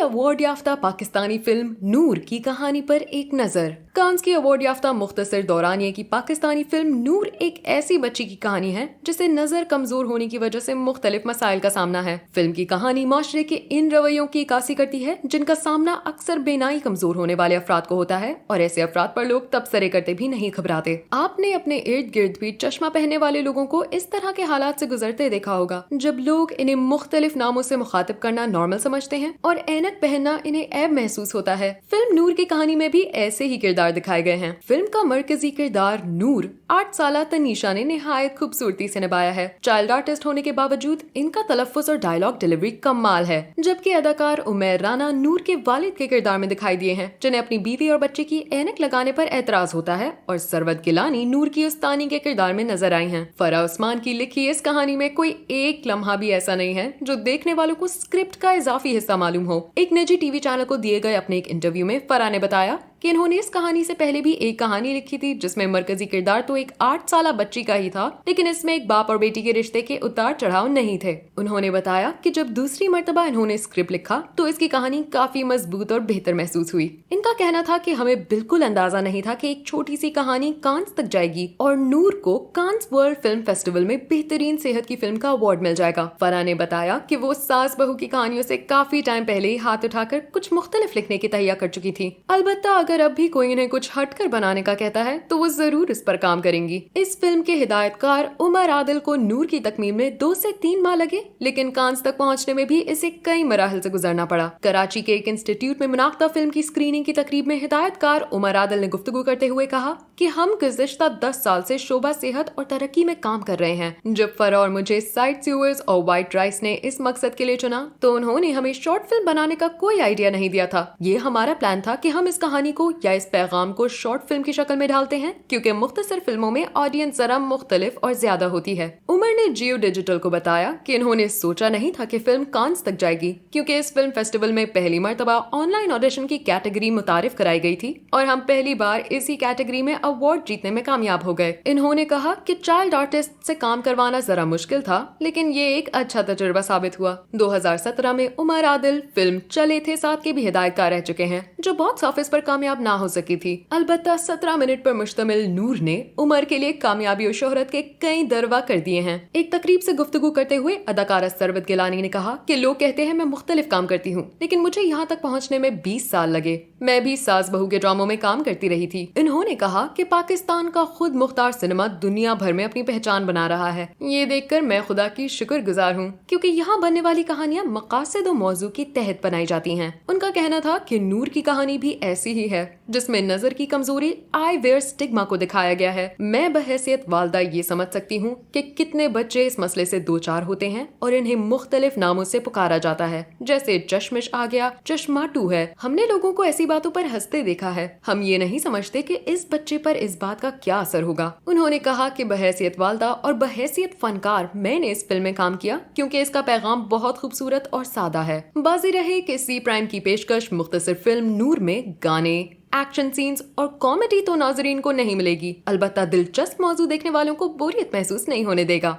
Award याफ्ता Pakistani film नूर की कहानी पर एक नजर। कांस की अवार्ड याफ्ता मुख्तसर दौरानिए की पाकिस्तानी फिल्म नूर एक ऐसी बच्ची की कहानी है जिसे नजर कमजोर होने की वजह से मुख्तलिफ मसाइल का सामना है। फिल्म की कहानी माशरे के इन रवैयों की इक्कासी करती है जिनका सामना अक्सर बेनाई कमजोर होने वाले अफराद को होता है, और ऐसे अफराद पर लोग तबसरे करते भी नहीं घबराते। आपने अपने इर्द गिर्द भी चश्मा पहनने वाले लोगों को इस तरह के हालात से गुजरते देखा होगा, जब लोग इन्हें मुख्तलिफ नामों से मुखातिब करना नॉर्मल समझते हैं और ऐनक पहनना इन्हें ऐब महसूस होता है। फिल्म नूर की कहानी में भी ऐसे ही किरदार दिखाए गए हैं। फिल्म का मरकजी किरदार नूर 8 साला तनीशा ने निहायत खूबसूरती से निभाया है। चाइल्ड आर्टिस्ट होने के बावजूद इनका तलफ्फुज़ और डायलॉग डिलीवरी कमाल है। जबकि अदाकार उमैर राना नूर के वालिद के किरदार में दिखाई दिए हैं, जिन्हें अपनी बीवी और बच्चे की ऐनक लगाने पर एतराज होता है, और सरवत गिलानी नूर की उस्तानी के किरदार में नजर आई हैं। फरा उस्मान की लिखी इस कहानी में कोई एक लम्हा भी ऐसा नहीं है जो देखने वालों को स्क्रिप्ट का इजाफी हिस्सा मालूम हो। एक निजी टीवी चैनल को दिए गए अपने एक इंटरव्यू में फरा ने बताया कि इन्होंने इस कहानी से पहले भी एक कहानी लिखी थी जिसमें मरकजी किरदार तो एक 8 साला बच्ची का ही था, लेकिन इसमें एक बाप और बेटी के रिश्ते के उतार चढ़ाव नहीं थे। उन्होंने बताया कि जब दूसरी मर्तबा इन्होंने स्क्रिप्ट लिखा तो इसकी कहानी काफी मजबूत और बेहतर महसूस हुई। इनका कहना था कि हमें बिल्कुल अंदाजा नहीं था कि एक छोटी सी कहानी कांस तक जाएगी और नूर को कांस वर्ल्ड फिल्म फेस्टिवल में बेहतरीन सेहत की फिल्म का अवार्ड मिल जाएगा। फरा ने बताया कि वो सास बहू की कहानियों से काफी टाइम पहले ही हाथ उठाकर कुछ मुख्तलिफ लिखने की तैयारी कर चुकी थी। अलबत्ता अगर अब भी कोई इन्हें कुछ हटकर बनाने का कहता है तो वो जरूर इस पर काम करेंगी। इस फिल्म के हिदायतकार उमर आदिल को नूर की तकमील में 2 से 3 माह लगे, लेकिन कांस तक पहुंचने में भी इसे कई मराहल से गुजरना पड़ा। कराची के एक इंस्टीट्यूट में मुनाक्ता फिल्म की स्क्रीनिंग की तकरीब में हिदायतकार उमर आदिल ने गुफ्तगू करते हुए कहा कि हम गुज़िश्ता 10 साल से शोबा सेहत और तरक्की में काम कर रहे हैं। जब फरा और मुझे साइट सीवर्स और व्हाइट राइस ने इस मकसद के लिए चुना तो उन्होंने हमें शॉर्ट फिल्म बनाने का कोई आइडिया नहीं दिया था। ये हमारा प्लान था कि हम इस कहानी को या इस पैगाम को शॉर्ट फिल्म की शक्ल में ढालते हैं, क्योंकि मुख्तसर फिल्मों में ऑडियंस जरा मुख्तलिफ और ज्यादा होती है। उमर ने जियो डिजिटल को बताया कि इन्होंने सोचा नहीं था कि फिल्म कांस तक जाएगी, क्योंकि इस फिल्म फेस्टिवल में पहली मर्तबा ऑनलाइन ऑडिशन की कैटेगरी मुतारिफ कराई गई थी और हम पहली बार इसी कैटेगरी में अवार्ड जीतने में कामयाब हो गए। इन्होंने कहा कि चाइल्ड आर्टिस्ट से काम करवाना जरा मुश्किल था, लेकिन ये एक अच्छा तजुर्बा साबित हुआ। 2017 में उमर आदिल फिल्म चले थे साथ के भी हिदायतकार रह चुके हैं, जो बॉक्स ऑफिस पर कामयाब ना हो सकी थी। अलबत्ता 17 मिनट पर मुश्तमिल नूर ने उमर के लिए कामयाबी और शोहरत के कई दरवा कर दिए हैं। एक तकरीब से गुफ्तगू करते हुए अदाकारा सरवत गिलानी ने कहा कि लोग कहते हैं मैं मुख्तलिफ काम करती हूँ, लेकिन मुझे यहाँ तक पहुँचने में 20 साल लगे। मैं भी सास बहू के ड्रामों में काम करती रही थी। इन्होंने कहा कि पाकिस्तान का खुद मुख्तार सिनेमा दुनिया भर में अपनी पहचान बना रहा है। ये देखकर मैं खुदा की शुक्रगुजार हूँ, क्योंकि यहाँ बनने वाली कहानियाँ मकासद और मौजू के तहत बनाई जाती हैं। उनका कहना था कि नूर की कहानी भी ऐसी ही है, जिसमें नजर की कमजोरी आई वेयर स्टिग्मा को दिखाया गया है। मैं बहैसियत वालदा ये समझ सकती हूँ कि कितने बच्चे इस मसले से दो चार होते हैं और इन्हें मुख्तलिफ नामों से पुकारा जाता है, जैसे चश्मिश आ गया, चश्माटू है। हमने लोगों को ऐसी बातों पर हंसते देखा है। हम ये नहीं समझते कि इस बच्चे पर इस बात का क्या असर होगा। उन्होंने कहा कि बहैसियत वालदा और बहैसियत फनकार मैंने इस फिल्म में काम किया, क्योंकि इसका पैगाम बहुत खूबसूरत और सादा है। बाजी रहे कि सी प्राइम की पेशकश मुख्तसर फिल्म नूर में गाने, एक्शन सीन्स और कॉमेडी तो नाजरीन को नहीं मिलेगी, अलबत्ता दिलचस्प मौजू देखने वालों को बोरियत महसूस नहीं होने देगा।